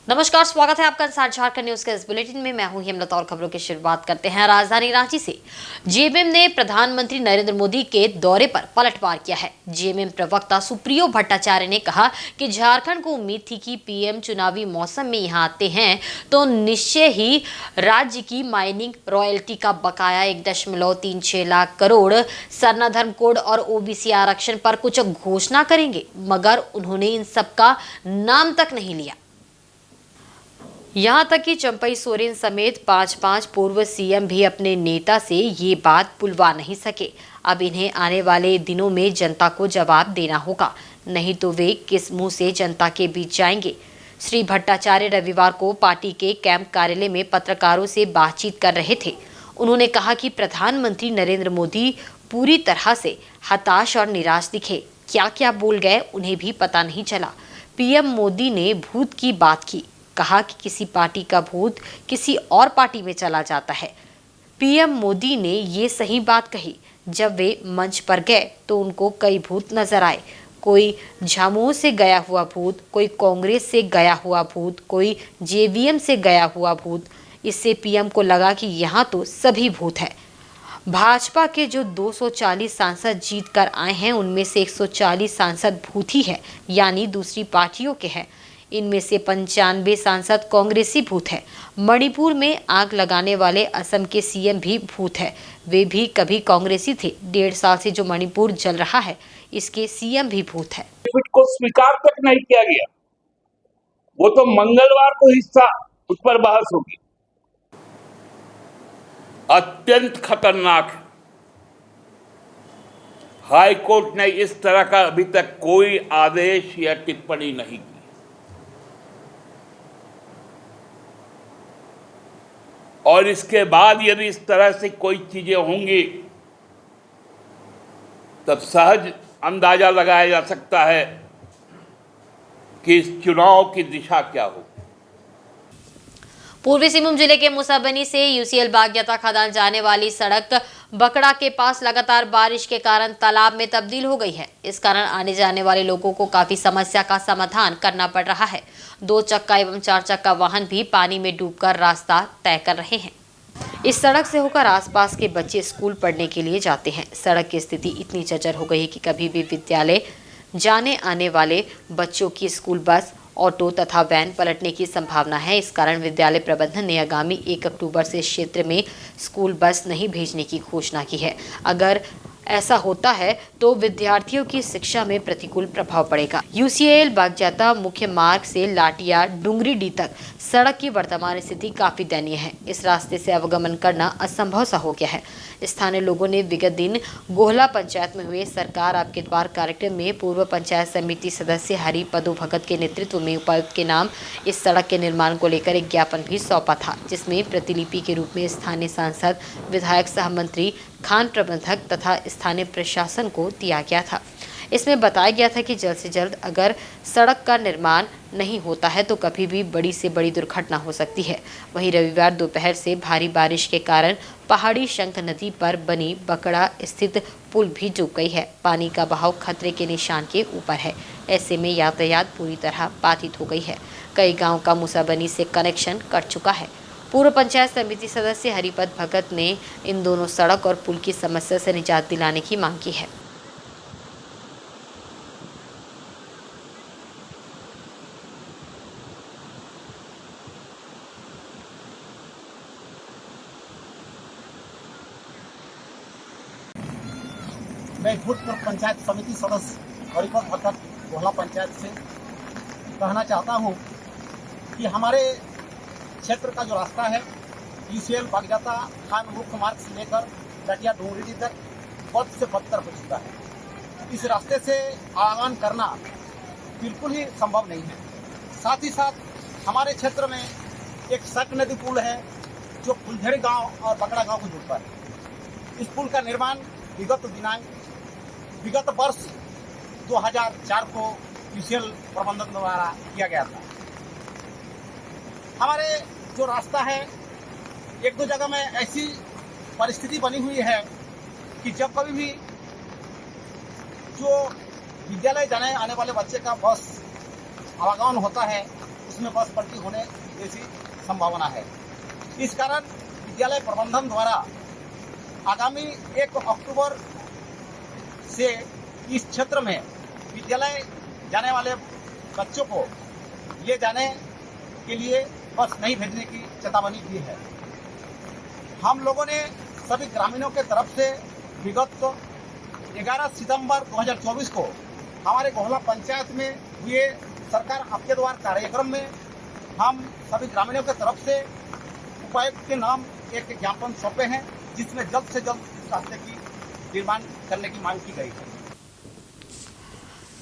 नमस्कार, स्वागत है आपका इंसान झारखंड न्यूज के इस बुलेटिन में। मैं हूं हेमलता और खबरों की शुरुआत करते हैं राजधानी रांची से। जेएमएम ने प्रधानमंत्री नरेंद्र मोदी के दौरे पर पलटवार किया है। जेएमएम प्रवक्ता सुप्रियो भट्टाचार्य ने कहा कि झारखंड को उम्मीद थी कि पीएम चुनावी मौसम में यहां आते हैं तो निश्चय ही राज्य की माइनिंग रॉयल्टी का बकाया 1.36 लाख करोड़, सरना धर्म कोड और ओबीसी आरक्षण पर कुछ घोषणा करेंगे, मगर उन्होंने इन सबका नाम तक नहीं लिया। यहां तक कि चंपई सोरेन समेत 5 पूर्व सीएम भी अपने नेता से ये बात भुलवा नहीं सके। अब इन्हें आने वाले दिनों में जनता को जवाब देना होगा, नहीं तो वे किस मुंह से जनता के बीच जाएंगे। श्री भट्टाचार्य रविवार को पार्टी के कैंप कार्यालय में पत्रकारों से बातचीत कर रहे थे। उन्होंने कहा कि प्रधानमंत्री नरेंद्र मोदी पूरी तरह से हताश और निराश दिखे। क्या क्या बोल गए उन्हें भी पता नहीं चला। पीएम मोदी ने भूत की बात की, कहा कि किसी पार्टी का भूत किसी और पार्टी में चला जाता है। पीएम मोदी ने ये सही बात कही। जब वे मंच पर गए तो उनको कई भूत नजर आए। कोई झामुमो से गया हुआ भूत, कोई कांग्रेस से गया हुआ भूत, कोई जेवीएम से गया हुआ भूत। इससे पीएम को लगा कि यहाँ तो सभी भूत है। भाजपा के जो 240 सांसद जीत कर आए हैं उनमें से 140 सांसद भूत ही है, यानी दूसरी पार्टियों के हैं। इनमें से 95 सांसद कांग्रेसी भूत है। मणिपुर में आग लगाने वाले असम के सीएम भी भूत है, वे भी कभी कांग्रेसी थे। 1.5 साल से जो मणिपुर जल रहा है, इसके सीएम भी भूत है। को स्वीकार तक नहीं किया गया, वो तो मंगलवार को हिस्सा उस पर बहस होगी। अत्यंत खतरनाक है। हाई कोर्ट ने इस तरह का अभी तक कोई आदेश या टिप्पणी नहीं की। और इसके बाद यदि इस तरह से कोई चीजें होंगी तब सहज अंदाजा लगाया जा सकता है कि इस चुनाव की दिशा क्या हो। पूर्वी सिंहभूम जिले के मुसाबनी से यूसीएल बागजाता खदान जाने वाली सड़क बकड़ा के पास लगातार बारिश के कारण तालाब में तब्दील हो गई है। इस कारण आने जाने वाले लोगों को काफी समस्या का समाधान करना पड़ रहा है। 2 चक्का एवं 4 चक्का वाहन भी पानी में डूबकर रास्ता तय कर रहे हैं। इस सड़क से होकर आसपास के बच्चे स्कूल पढ़ने के लिए जाते हैं। सड़क की स्थिति इतनी जर्जर हो गई है कि कभी भी विद्यालय जाने आने वाले बच्चों की स्कूल बस, ऑटो तथा वैन पलटने की संभावना है। इस कारण विद्यालय प्रबंधन ने आगामी 1 अक्टूबर से इस क्षेत्र में स्कूल बस नहीं भेजने की घोषणा की है। अगर ऐसा होता है तो विद्यार्थियों की शिक्षा में प्रतिकूल प्रभाव पड़ेगा। यूसीएल बागजाता मुख्य मार्ग से लाटिया डुंगरीडी तक सड़क की वर्तमान स्थिति काफी दयनीय है। इस रास्ते से अवगमन करना असंभव सा हो गया है। स्थानीय लोगों ने विगत दिन गोहला पंचायत में हुए सरकार आपके द्वार कार्यक्रम में पूर्व पंचायत समिति सदस्य हरि पदो भगत के नेतृत्व में उपायुक्त के नाम इस सड़क के निर्माण को लेकर एक ज्ञापन भी सौंपा था, जिसमें प्रतिलिपि के रूप में स्थानीय सांसद, विधायक, सहमंत्री, खान प्रबंधक तथा स्थानीय प्रशासन को दिया गया था। इसमें बताया गया था कि जल्द से जल्द अगर सड़क का निर्माण नहीं होता है तो कभी भी बड़ी से बड़ी दुर्घटना हो सकती है। वहीं रविवार दोपहर से भारी बारिश के कारण पहाड़ी शंख नदी पर बनी बकड़ा स्थित पुल भी डूब गई है। पानी का बहाव खतरे के निशान के ऊपर है। ऐसे में यातायात पूरी तरह बाधित हो गई है। कई गाँव का मुसाबनी से कनेक्शन कट चुका है। पूर्व पंचायत समिति सदस्य हरिपद भगत ने इन दोनों सड़क और पुल की समस्या से निजात दिलाने की मांग की है। मैं भूतपूर्व पंचायत समिति सदस्य हरिपद भगत गोहला पंचायत से कहना चाहता हूं कि हमारे क्षेत्र का जो रास्ता है यूसीएल बागजाता खान मुख्य मार्ग से लेकर लटिया डोंगरी तक बद से बदतर हो चुका है। इस रास्ते से आवागमन करना बिल्कुल ही संभव नहीं है। साथ ही साथ हमारे क्षेत्र में एक सक नदी पुल है जो फुलझड़ी गांव और बकड़ा गांव को जोड़ता है। इस पुल का निर्माण विगत वर्ष 2004 को यूसीएल प्रबंधन द्वारा किया गया था। हमारे जो रास्ता है 1-2 जगह में ऐसी परिस्थिति बनी हुई है कि जब कभी भी जो विद्यालय जाने आने वाले बच्चे का बस आवागमन होता है उसमें बस पलटी होने जैसी संभावना है। इस कारण विद्यालय प्रबंधन द्वारा आगामी 1 अक्टूबर से इस क्षेत्र में विद्यालय जाने वाले बच्चों को ले जाने के लिए बस नहीं भेजने की चेतावनी दी है। हम लोगों ने सभी ग्रामीणों के तरफ से विगत 11 सितंबर 2024 को हमारे गोहला पंचायत में हुए सरकार आपके द्वार कार्यक्रम में हम सभी ग्रामीणों के तरफ से उपायुक्त के नाम एक ज्ञापन सौंपे हैं, जिसमें जल्द से जल्द इस रास्ते की निर्माण करने की मांग की गई है।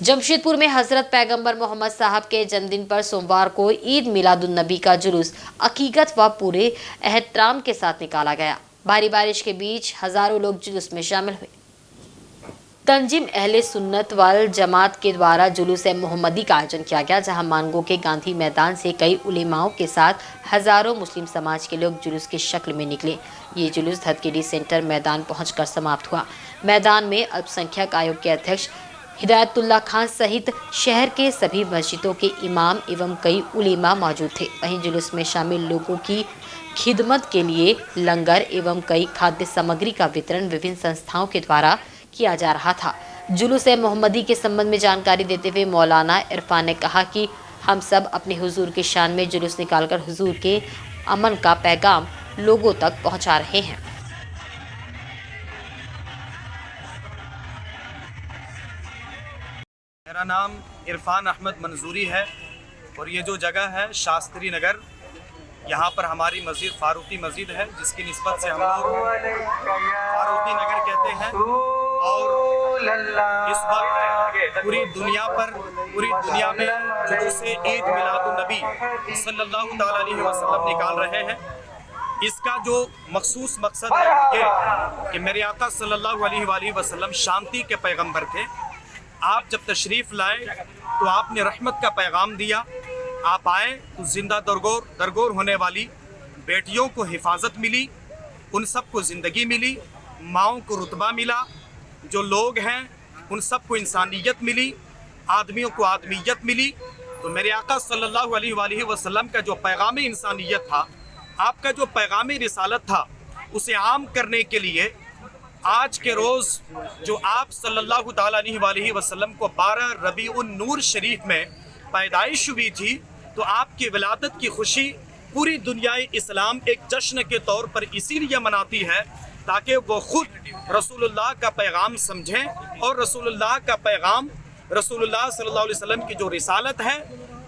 जमशेदपुर में हजरत पैगंबर मोहम्मद साहब के जन्मदिन पर सोमवार को ईद मिलादुन नबी का जुलूस अकीकत व पूरे एहतराम के साथ निकाला गया। भारी बारिश के बीच हजारों लोग जुलूस में शामिल हुए। तंजीम अहले सुन्नत वल जमात के द्वारा जुलूस मोहम्मदी का आयोजन किया गया, जहां मानगो के गांधी मैदान से कई उलेमाओं के साथ हजारों मुस्लिम समाज के लोग जुलूस की शक्ल में निकले। ये जुलूस धतकेडी सेंटर मैदान पहुंचकर समाप्त हुआ। मैदान में अल्पसंख्यक आयोग के अध्यक्ष हिदायतुल्लाह खान सहित शहर के सभी मस्जिदों के इमाम एवं कई उलेमा मौजूद थे। वहीं जुलूस में शामिल लोगों की खिदमत के लिए लंगर एवं कई खाद्य सामग्री का वितरण विभिन्न संस्थाओं के द्वारा किया जा रहा था। जुलूस मोहम्मदी के संबंध में जानकारी देते हुए मौलाना इरफान ने कहा कि हम सब अपने हुजूर की शान में जुलूस निकालकर हुजूर के अमन का पैगाम लोगों तक पहुंचा रहे हैं। मेरा नाम इरफान अहमद मंजूरी है और ये जो जगह है शास्त्री नगर, यहाँ पर हमारी मस्जिद फारूकी मस्जिद है, जिसकी निस्बत से हम लोग फारूकी नगर कहते हैं। और इस वक्त पूरी दुनिया में जुलूस ईद मिलादुन नबी सल्लल्लाहु ताला अलैहि वसल्लम निकाल रहे हैं। इसका जो मखसूस मकसद है ये कि मेरे आका सल्लल्लाहु अलैहि वसल्लम शांति के पैगंबर थे। आप जब तशरीफ़ लाए तो आपने रहमत का पैगाम दिया। आप आए तो जिंदा दरगोर होने वाली बेटियों को हिफाजत मिली, उन सबको ज़िंदगी मिली, माओं को रुतबा मिला, जो लोग हैं उन सबको इंसानियत मिली, आदमियों को आदमियत मिली। तो मेरे आका सल्लल्लाहु अलैहि वसल्लम का जो पैगाम इंसानियत था, आपका जो पैगाम रिसालत था, उसे आम करने के लिए आज के रोज़ जो आप सल्लल्लाहु ताला अलैहि वसल्लम को 12 रबीउन नूर शरीफ में पैदाइश हुई थी, तो आपकी विलादत की खुशी पूरी दुनिया इस्लाम एक जश्न के तौर पर इसीलिए मनाती है ताकि वो खुद रसूलुल्लाह का पैगाम समझें और रसूलुल्लाह का पैगाम, रसूलुल्लाह सल्लल्लाहु अलैहि वसल्लम की जो रिसालत है,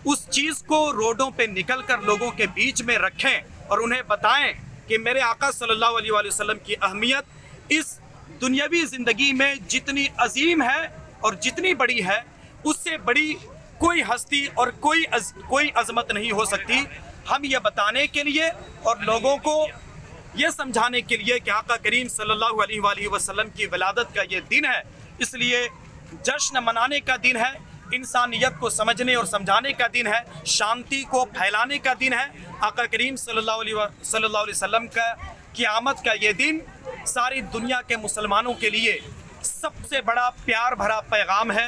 उस चीज़ को रोडों पे निकल कर लोगों के बीच में रखें और उन्हें बताएं कि मेरे आका सल्लल्लाहु अलैहि वसल्लम की अहमियत इस दुनियावी ज़िंदगी में जितनी अजीम है और जितनी बड़ी है, उससे बड़ी कोई हस्ती और कोई अजमत नहीं हो सकती। हम ये बताने के लिए और लोगों को ये समझाने के लिए कि आका करीम सल्लल्लाहु अलैहि वसल्लम की विलादत का ये दिन है, इसलिए जश्न मनाने का दिन है, इंसानियत को समझने और समझाने का दिन है, शांति को फैलाने का दिन है। आका करीम सल्लल्लाहु अलैहि वसल्लम का क़यामत का ये दिन सारी दुनिया के मुसलमानों के लिए सबसे बड़ा प्यार भरा पैगाम है।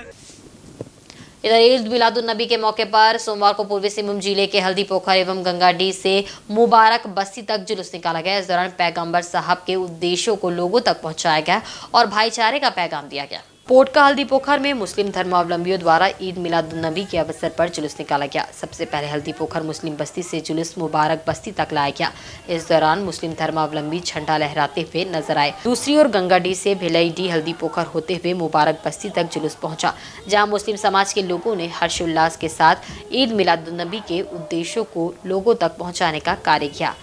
इधर ईद मिलादुन नबी के मौके पर सोमवार को पूर्वी सिंहभूम जिले के हल्दी पोखर एवं गंगाडीह से मुबारक बस्ती तक जुलूस निकाला गया। इस दौरान पैगंबर साहब के उद्देश्यों को लोगों तक पहुंचाया गया और भाईचारे का पैगाम दिया गया। पोर्ट का हल्दी पोखर में मुस्लिम धर्मावलंबियों द्वारा ईद मिलादुन नबी के अवसर पर जुलूस निकाला गया। सबसे पहले हल्दी पोखर मुस्लिम बस्ती से जुलूस मुबारक बस्ती तक लाया गया। इस दौरान मुस्लिम धर्मावलंबी झंडा लहराते हुए नजर आए। दूसरी ओर गंगाडीह से भिलईडीह हल्दी पोखर होते हुए मुबारक बस्ती तक जुलूस पहुंचा, जहां मुस्लिम समाज के लोगों ने हर्षोल्लास के साथ ईद मिलादुन नबी के उद्देश्यों को लोगों तक पहुँचाने का कार्य किया।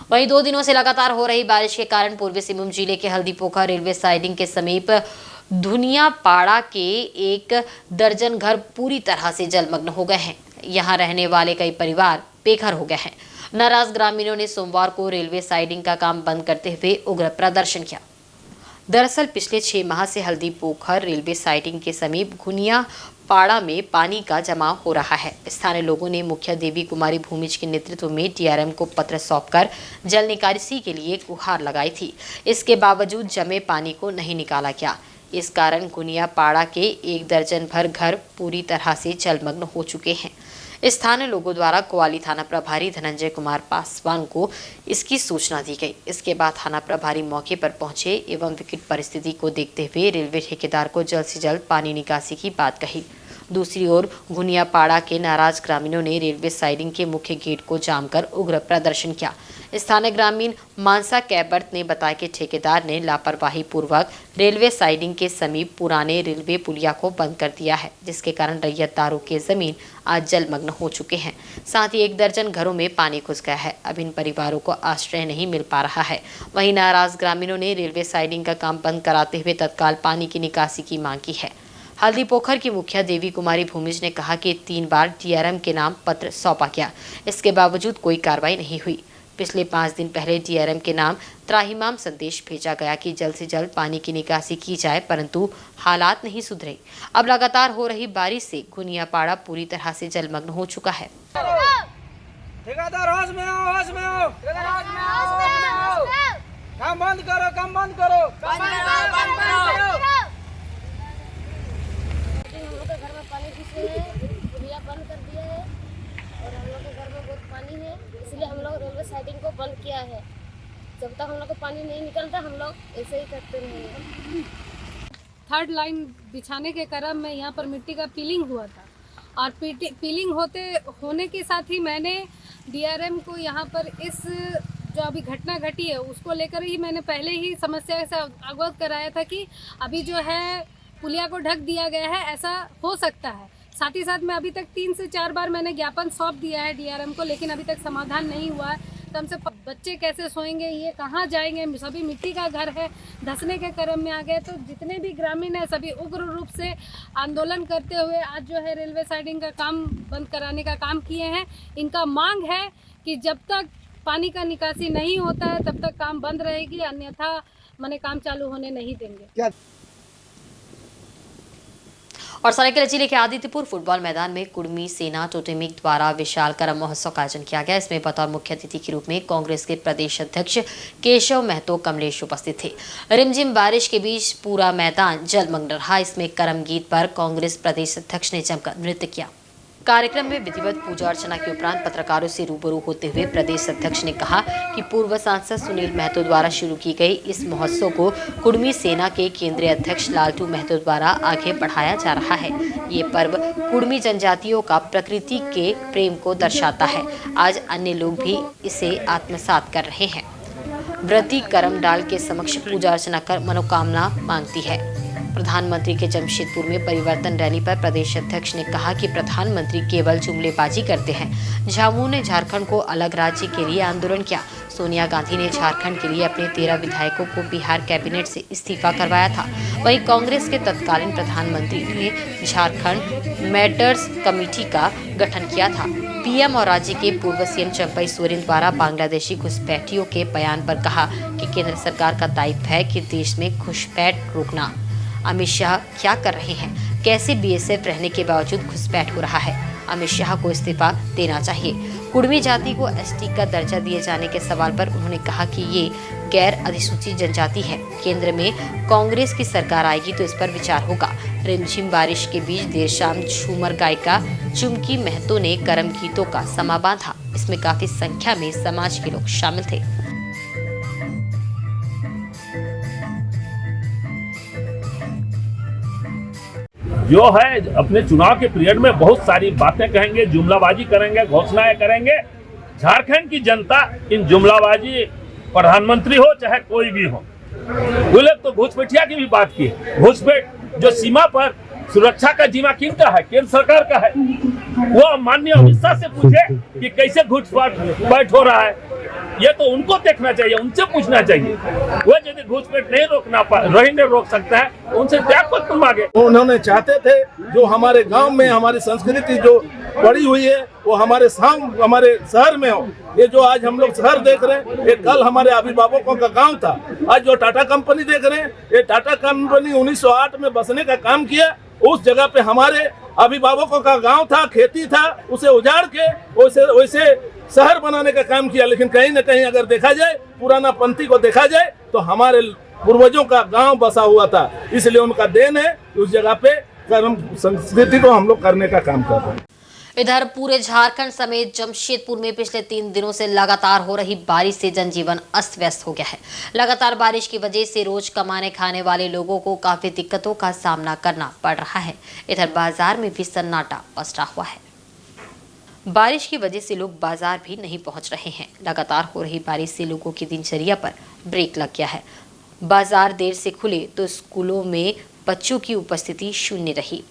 वहीं 2 दिनों से लगातार हो रही बारिश के कारण पूर्वी सिंहभूम जिले के हल्दी पोखर रेलवे साइडिंग के समीप धुनियापाड़ा के 1 दर्जन घर पूरी तरह से जलमग्न हो गए हैं। यहां रहने वाले कई परिवार बेघर हो गए हैं। नाराज ग्रामीणों ने सोमवार को रेलवे साइडिंग का काम बंद करते हुए उग्र प्रदर्शन किया। दरअसल पिछले 6 माह से हल्दी पोखर रेलवे साइडिंग के समीप घुनिया पाड़ा में पानी का जमाव हो रहा है। स्थानीय लोगों ने मुखिया देवी कुमारी भूमिज के नेतृत्व में डीआरएम को पत्र सौंपकर जल निकासी के लिए गुहार लगाई थी। इसके बावजूद जमे पानी को नहीं निकाला गया। इस कारण गुनिया पाड़ा के 1 दर्जन भर घर पूरी तरह से जलमग्न हो चुके हैं। स्थानीय लोगों द्वारा कोवाली थाना प्रभारी धनंजय कुमार पासवान को इसकी सूचना दी गई। इसके बाद थाना प्रभारी मौके पर पहुंचे एवं विकट परिस्थिति को देखते हुए रेलवे ठेकेदार को जल्द से जल्द पानी निकासी की बात कही। दूसरी ओर गुनिया पाड़ा के नाराज ग्रामीणों ने रेलवे साइडिंग के मुख्य गेट को जाम कर उग्र प्रदर्शन किया। स्थानीय ग्रामीण मानसा कैबर्त ने बताया कि ठेकेदार ने लापरवाही पूर्वक रेलवे साइडिंग के समीप पुराने रेलवे पुलिया को बंद कर दिया है, जिसके कारण रैयतदारों के जमीन आज जलमग्न हो चुके हैं। साथ ही 1 दर्जन घरों में पानी घुस गया है। अब इन परिवारों को आश्रय नहीं मिल पा रहा है। वहीं नाराज ग्रामीणों ने रेलवे साइडिंग का काम बंद कराते हुए तत्काल पानी की निकासी की मांग की है। हल्दी पोखर की मुखिया देवी कुमारी भूमिज ने कहा कि 3 बार डीआरएम के नाम पत्र सौंपा गया, इसके बावजूद कोई कार्रवाई नहीं हुई। पिछले 5 दिन पहले डीआरएम के नाम त्राहिमाम संदेश भेजा गया कि जल्द से जल्द पानी की निकासी की जाए, परंतु हालात नहीं सुधरे। अब लगातार हो रही बारिश से गुनिया पाड़ा पूरी तरह से जलमग्न हो चुका है। ठेकेदार होश में आओ, होश में आओ, काम बंद करो, काम बंद करो, काम बंद करो। हम लोग के घर में पानी घुस गए है, पुलिया बंद कर दिया है और हम लोग के घर में बहुत पानी है, इसलिए हम लोग रेलवे साइडिंग को बंद किया है। जब तक हम लोग को पानी नहीं निकलता हम लोग ऐसे ही करते रहेंगे। 3rd लाइन बिछाने के क्रम में यहाँ पर मिट्टी का पीलिंग हुआ था और पीलिंग होने के साथ ही मैंने डीआरएम को यहाँ पर इस जो अभी घटना घटी है उसको लेकर ही मैंने पहले ही समस्या से अवगत कराया था कि अभी जो है पुलिया को ढक दिया गया है, ऐसा हो सकता है। साथ ही साथ मैं अभी तक 3 से 4 बार मैंने ज्ञापन सौंप दिया है डीआरएम को, लेकिन अभी तक समाधान नहीं हुआ है। तो हमसे बच्चे कैसे सोएंगे, ये कहाँ जाएंगे, सभी मिट्टी का घर है, धंसने के क्रम में आ गए। तो जितने भी ग्रामीण हैं सभी उग्र रूप से आंदोलन करते हुए आज जो है रेलवे साइडिंग का काम बंद कराने का काम किए हैं। इनका मांग है कि जब तक पानी का निकासी नहीं होता है तब तक काम बंद रहेगी, अन्यथा माने काम चालू होने नहीं देंगे। और सरायकेला जिले के आदित्यपुर फुटबॉल मैदान में कुर्मी सेना टोटेमिक द्वारा विशाल करम महोत्सव का आयोजन किया गया। इसमें बतौर मुख्य अतिथि के रूप में कांग्रेस के प्रदेश अध्यक्ष केशव महतो कमलेश उपस्थित थे। रिमझिम बारिश के बीच पूरा मैदान जलमग्न रहा। इसमें करम गीत पर कांग्रेस प्रदेश अध्यक्ष ने जमकर नृत्य किया। कार्यक्रम में विधिवत पूजा अर्चना के उपरांत पत्रकारों से रूबरू होते हुए प्रदेश अध्यक्ष ने कहा कि पूर्व सांसद सुनील महतो द्वारा शुरू की गई इस महोत्सव को कुर्मी सेना के केंद्रीय अध्यक्ष लालटू महतो द्वारा आगे बढ़ाया जा रहा है। ये पर्व कुर्मी जनजातियों का प्रकृति के प्रेम को दर्शाता है। आज अन्य लोग भी इसे आत्मसात कर रहे हैं। व्रती करम डाल के समक्ष पूजा अर्चना कर मनोकामना मांगती है। प्रधानमंत्री के जमशेदपुर में परिवर्तन रैली पर प्रदेश अध्यक्ष ने कहा कि प्रधानमंत्री केवल जुमलेबाजी करते हैं। झामुमो ने झारखंड को अलग राज्य के लिए आंदोलन किया। सोनिया गांधी ने झारखंड के लिए अपने 13 विधायकों को बिहार कैबिनेट से इस्तीफा करवाया था। वहीं कांग्रेस के तत्कालीन प्रधानमंत्री ने झारखंड मैटर्स कमेटी का गठन किया था। पीएम और राज्य के पूर्व सीएम चंपई सोरेन द्वारा बांग्लादेशी घुसपैठियों के बयान पर कहा कि केंद्र सरकार का दायित्व है कि देश में घुसपैठ रोकना। अमित शाह क्या कर रहे हैं? कैसे बीएसएफ रहने के बावजूद घुसपैठ हो रहा है? अमित शाह को इस्तीफा देना चाहिए। कुर्मी जाति को एसटी का दर्जा दिए जाने के सवाल पर उन्होंने कहा कि ये गैर अधिसूचित जनजाति है। केंद्र में कांग्रेस की सरकार आएगी तो इस पर विचार होगा। रिमझिम बारिश के बीच देर शाम झूमर गायिका चुमकी महतो ने करम गीतों का समा बांधा। इसमें काफी संख्या में समाज के लोग शामिल थे। जो है अपने चुनाव के पीरियड में बहुत सारी बातें कहेंगे, जुमलाबाजी करेंगे, घोषणाएं करेंगे। झारखंड की जनता इन जुमलाबाजी प्रधानमंत्री हो चाहे कोई भी हो, वो लोग तो घुसपैठिया की भी बात की है। घुसपैठ जो सीमा पर सुरक्षा का जिम्मा किनका है? केंद्र सरकार का है। वो माननीय अमित शाह से पूछे कि कैसे घुसपैठ हो रहा है, ये तो उनको देखना चाहिए, उनसे पूछना चाहिए। वो यदि घुसपैठ नहीं रोक सकता है उनसे क्या तुम मांगे। उन्होंने चाहते थे जो हमारे गांव में हमारी संस्कृति जो पड़ी हुई है वो हमारे शहर में हो। ये जो आज हम लोग शहर देख रहे हैं, ये कल हमारे अभिभावकों का गांव था। आज जो टाटा कंपनी देख रहे हैं, ये टाटा कंपनी 1908 में बसने का काम किया उस जगह पे हमारे अभिभावकों का गांव था, खेती था, उसे उजाड़ के वैसे शहर बनाने का काम किया। लेकिन कहीं न कहीं अगर देखा जाए, पुराना पंथी को देखा जाए तो हमारे पूर्वजों का गांव बसा हुआ था, इसलिए उनका देन है उस जगह पे कर्म संस्कृति को हम लोग करने का काम कर रहे हैं। इधर पूरे झारखंड समेत जमशेदपुर में पिछले 3 दिनों से लगातार हो रही बारिश से जनजीवन अस्त व्यस्त हो गया है। लगातार बारिश की वजह से रोज कमाने खाने वाले लोगों को काफी दिक्कतों का सामना करना पड़ रहा है। इधर बाजार में भी सन्नाटा पसरा हुआ है। बारिश की वजह से लोग बाजार भी नहीं पहुंच रहे हैं। लगातार हो रही बारिश से लोगों की दिनचर्या पर ब्रेक लग गया है। बाजार देर से खुले तो स्कूलों में बच्चों की उपस्थिति शून्य रही।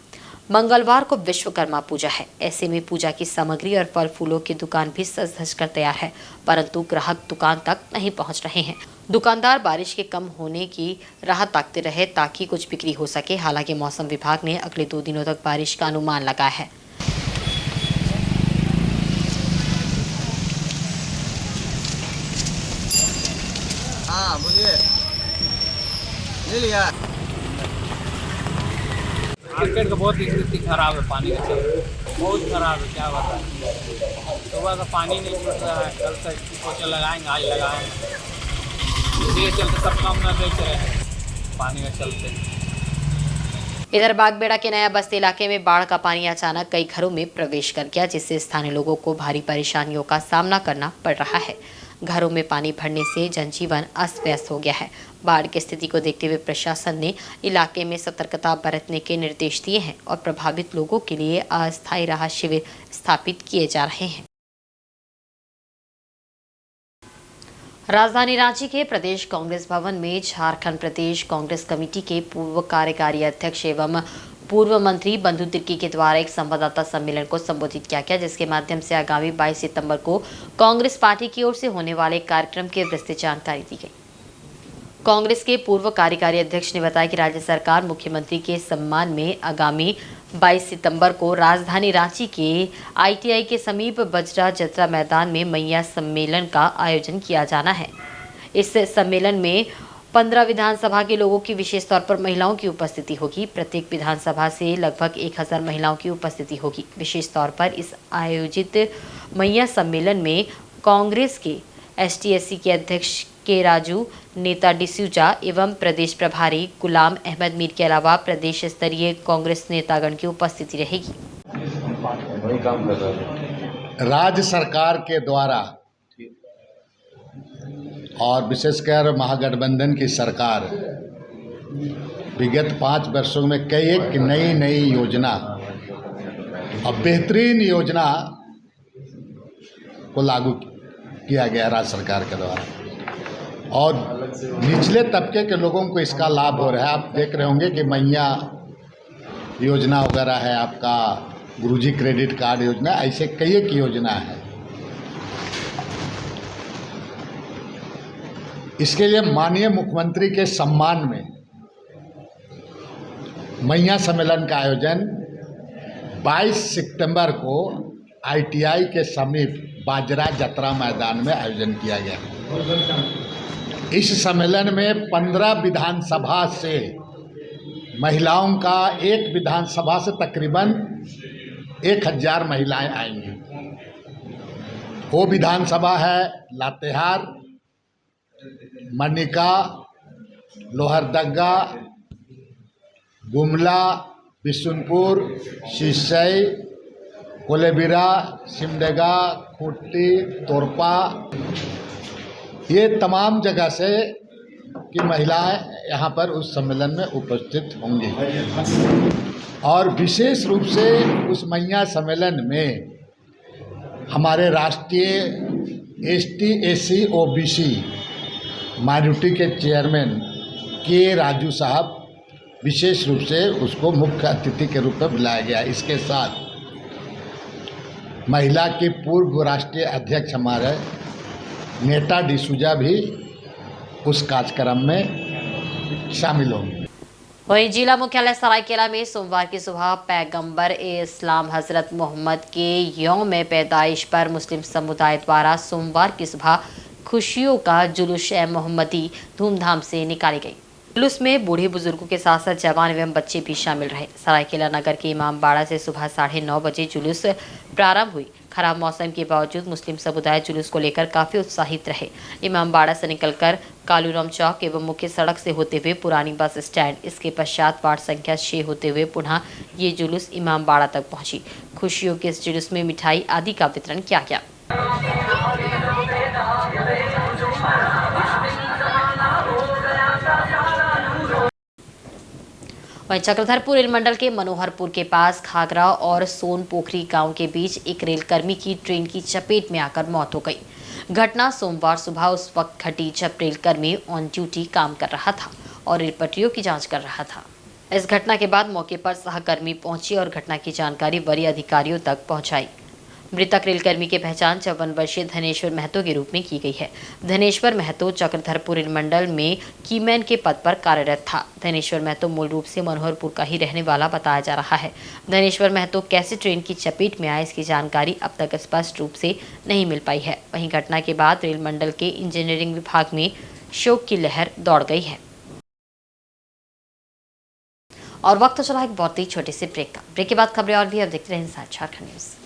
मंगलवार को विश्वकर्मा पूजा है, ऐसे में पूजा की सामग्री और फल फूलों की दुकान भी सज धज कर तैयार है, परंतु ग्राहक दुकान तक नहीं पहुंच रहे हैं। दुकानदार बारिश के कम होने की राह ताकते रहे ताकि कुछ बिक्री हो सके। हालांकि मौसम विभाग ने अगले 2 दिनों तक बारिश का अनुमान लगाया है। हाँ बोलिए, ले लिया। मार्केट का बहुत स्थिति खराब है, पानी का चलते बहुत खराब है, क्या बताएं। सुबह का पानी नहीं छूट रहा है, कल से सोचे लगाएंगे, आज लगाएंगे, इसलिए चलते सब काम न बेच रहे हैं पानी का चलते। इधर बागबेड़ा के नया बस्ती इलाके में बाढ़ का पानी अचानक कई घरों में प्रवेश कर गया, जिससे स्थानीय लोगों को भारी परेशानियों का सामना करना पड़ रहा है। घरों में पानी भरने से जनजीवन अस्त व्यस्त हो गया है। बाढ़ की स्थिति को देखते हुए प्रशासन ने इलाके में सतर्कता बरतने के निर्देश दिए हैं और प्रभावित लोगों के लिए अस्थायी राहत शिविर स्थापित किए जा रहे हैं। राजधानी रांची के प्रदेश कांग्रेस भवन में झारखंड प्रदेश कांग्रेस कमेटी के पूर्व कार्यकारी अध्यक्ष एवं पूर्व मंत्री बंधु तिर्की के द्वारा एक संवाददाता सम्मेलन को संबोधित किया गया, जिसके माध्यम से आगामी 22 सितंबर को कांग्रेस पार्टी की ओर से होने वाले कार्यक्रम की विस्तृत जानकारी दी गई। कांग्रेस के पूर्व कार्यकारी अध्यक्ष ने बताया कि राज्य सरकार मुख्यमंत्री के सम्मान में आगामी 22 सितंबर को राजधानी रांची के ITI के समीप बजरा जत्रा मैदान में मैया सम्मेलन का आयोजन किया जाना है। इस सम्मेलन में 15 विधानसभा के लोगों की विशेष तौर पर महिलाओं की उपस्थिति होगी। प्रत्येक विधानसभा से लगभग 1000 महिलाओं की उपस्थिति होगी। विशेष तौर पर इस आयोजित मैया सम्मेलन में कांग्रेस के ST/SC के अध्यक्ष के राजू, नेता डिसूजा एवं प्रदेश प्रभारी गुलाम अहमद मीर के अलावा प्रदेश स्तरीय कांग्रेस नेतागण की उपस्थिति रहेगी। राज्य सरकार के द्वारा और विशेषकर महागठबंधन की सरकार विगत 5 वर्षों में कई एक नई योजना और बेहतरीन योजना को लागू किया गया राज्य सरकार के द्वारा, और निचले तबके के लोगों को इसका लाभ हो रहा है। आप देख रहे होंगे कि मैया योजना वगैरह है, आपका गुरुजी क्रेडिट कार्ड योजना, ऐसे कई एक योजना है। इसके लिए माननीय मुख्यमंत्री के सम्मान में मैया सम्मेलन का आयोजन 22 सितंबर को ITI के समीप बाजरा जत्रा मैदान में आयोजन किया गया। इस सम्मेलन में 15 विधानसभा से महिलाओं का, एक विधानसभा से तकरीबन 1000 महिलाएं आएंगी। वो विधानसभा है लातेहार, मनिका, लोहरदगा, गुमला, बिशुनपुर, सिसई, कोलेबिरा, सिमडेगा, खूंटी, तोरपा, ये तमाम जगह से की महिलाएं यहाँ पर उस सम्मेलन में उपस्थित होंगी। और विशेष रूप से उस मैया सम्मेलन में हमारे राष्ट्रीय ST/SC OBC माइनॉरिटी के चेयरमैन के राजू साहब विशेष रूप से उसको मुख्य अतिथि के रूप में बुलाया गया। इसके साथ महिला की पूर्व राष्ट्रीय अध्यक्ष हमारे नेता डिसूजा भी उस कार्यक्रम में शामिल होंगे। वहीं जिला मुख्यालय सरायकेला में सोमवार की सुबह पैगंबर इस्लाम हजरत मोहम्मद के यौम पैदाइश पर मुस्लिम समुदाय द्वारा सोमवार की सुबह खुशियों का जुलूस मोहम्मदी धूमधाम से निकाली गई। जुलूस में बूढ़े बुजुर्गों के साथ साथ जवान एवं बच्चे भी शामिल रहे। सरायकेला नगर के इमामबाड़ा से सुबह 9:30 बजे जुलूस प्रारंभ हुई। खराब मौसम के बावजूद मुस्लिम समुदाय जुलूस को लेकर काफी उत्साहित रहे। इमामबाड़ा से निकलकर कालूराम चौक एवं मुख्य सड़क से होते हुए पुरानी बस स्टैंड, इसके पश्चात वार्ड संख्या 6 होते हुए पुनः ये जुलूस इमामबाड़ा तक पहुंची। खुशियों के इस जुलूस में मिठाई आदि का वितरण किया गया। वहीं चक्रधरपुर रेल मंडल के मनोहरपुर के पास खागरा और सोन पोखरी गांव के बीच एक रेलकर्मी की ट्रेन की चपेट में आकर मौत हो गई। घटना सोमवार सुबह उस वक्त घटी जब रेलकर्मी ऑन ड्यूटी काम कर रहा था और रेल पटरियों की जांच कर रहा था। इस घटना के बाद मौके पर सहकर्मी पहुंची और घटना की जानकारी वरीय अधिकारियों तक पहुंचाई। मृतक रेलकर्मी की पहचान 54 वर्षीय धनेश्वर महतो के रूप में की गई है। धनेश्वर महतो चक्रधरपुर रेल मंडल में कीमैन के पद पर कार्यरत था। धनेश्वर महतो मूल रूप से मनोहरपुर का ही रहने वाला बताया जा रहा है। धनेश्वर महतो कैसे ट्रेन की चपेट में आए, इसकी जानकारी अब तक स्पष्ट रूप से नहीं मिल पाई है। वहीं घटना के बाद रेल मंडल के इंजीनियरिंग विभाग में शोक की लहर दौड़ गई है। और वक्त चला एक बहुत ही छोटे से ब्रेक का। ब्रेक के बाद खबरें और भी अब देखते रहें झारखंड न्यूज़।